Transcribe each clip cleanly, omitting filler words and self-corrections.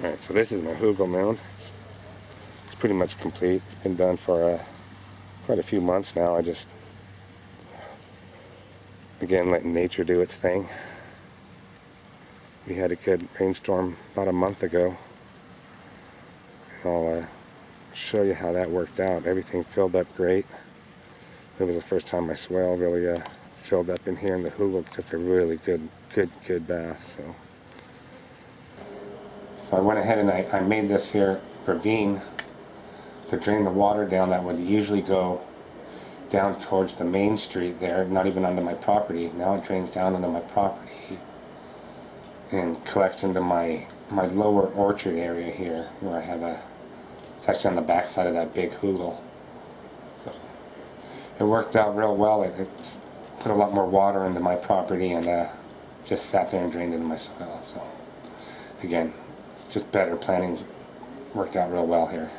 Alright, so this is my hugel mound. It's pretty much complete. It's been done for quite a few months now. I just, again, letting nature do its thing. We had a good rainstorm about a month ago. And I'll show you how that worked out. Everything filled up great. It was the first time my swale really filled up in here, and the hugel took a really good bath. So I went ahead and I made this here ravine to drain the water down that would usually go down towards the main street there, not even onto my property. Now it drains down into my property and collects into my lower orchard area here, where I have it's actually on the back side of that big hugel. So it worked out real well. It put a lot more water into my property and just sat there and drained into my soil. So again, just better planning, worked out real well here.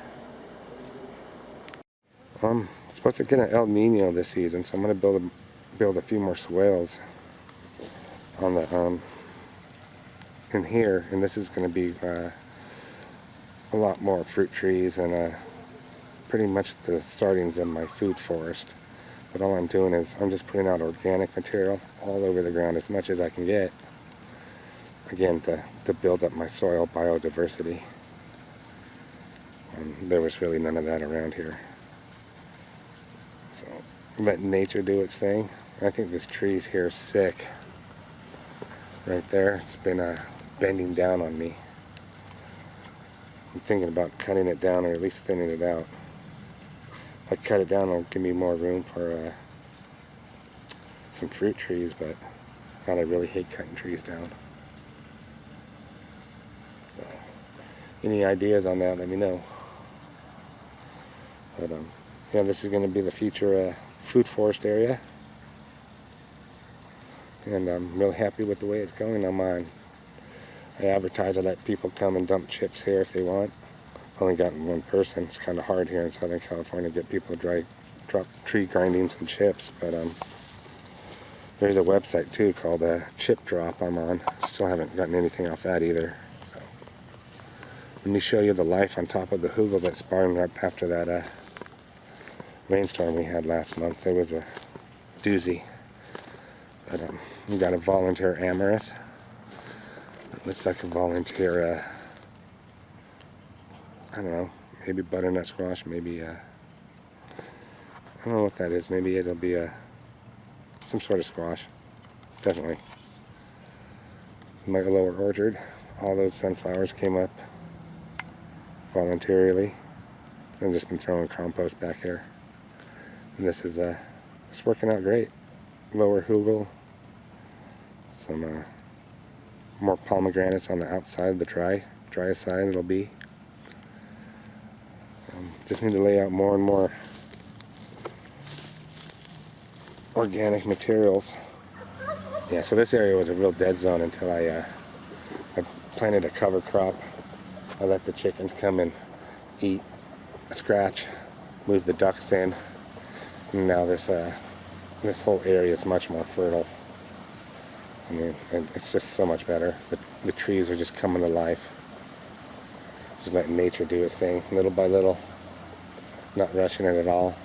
I'm supposed to get an El Nino this season, so I'm going to build a few more swales on the in here, and this is going to be a lot more fruit trees and pretty much the startings of my food forest. But all I'm doing is I'm just putting out organic material all over the ground as much as I can get, again, to build up my soil biodiversity. There was really none of that around here. So let nature do its thing. I think this tree's here sick. Right there, it's been bending down on me. I'm thinking about cutting it down, or at least thinning it out. If I cut it down, it'll give me more room for some fruit trees, but God, I really hate cutting trees down. So, any ideas on that, let me know. But yeah, this is going to be the future food forest area, and I'm really happy with the way it's going on mine. I advertise, I let people come and dump chips here if they want. I've only gotten one person. It's kind of hard here in Southern California to get people to drop tree grindings and chips, but there's a website too called Chip Drop I'm on. Still haven't gotten anything off that either. So let me show you the life on top of the hugel that sprung up after that rainstorm we had last month. It was a doozy. But we got a volunteer amaranth. It looks like a volunteer, I don't know, maybe butternut squash, maybe, I don't know what that is. Maybe it'll be some sort of squash. Definitely. My lower orchard, all those sunflowers came up voluntarily. I've just been throwing compost back here. And this is it's working out great. Lower hugel, some more pomegranates on the outside, the driest side it'll be. Just need to lay out more and more organic materials. Yeah, so this area was a real dead zone until I planted a cover crop. I let the chickens come and eat, scratch, move the ducks in. And now this whole area is much more fertile. I mean, it's just so much better. The trees are just coming to life. Just letting nature do its thing, little by little. Not rushing it at all.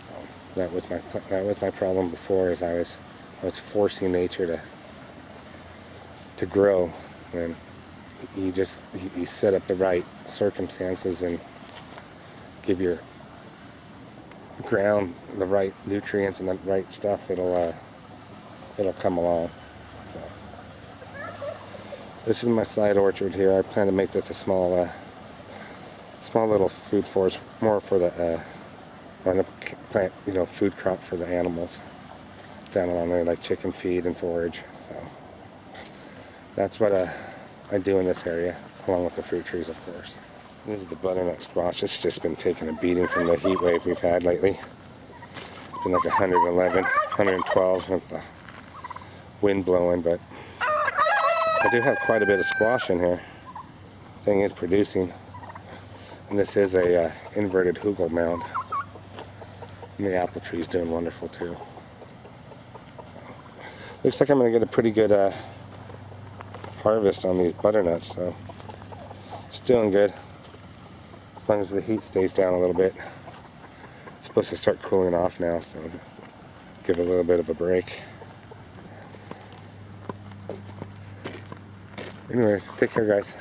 So that was my problem before, is I was forcing nature to grow. And you set up the right circumstances and give your ground the right nutrients and the right stuff, it'll come along. So this is my side orchard here. I plan to make this a small little food forest, more for the I'm gonna plant, food crop for the animals down along there, like chicken feed and forage. So that's what I do in this area, along with the fruit trees, of course. This is the butternut squash. It's just been taking a beating from the heat wave we've had lately. It's been like 111, 112 with the wind blowing, but I do have quite a bit of squash in here. Thing is producing. And this is a inverted hugel mound. And the apple tree is doing wonderful too. Looks like I'm going to get a pretty good harvest on these butternuts. So doing good. As long as the heat stays down a little bit. It's supposed to start cooling off now, so give it a little bit of a break. Anyways, take care, guys.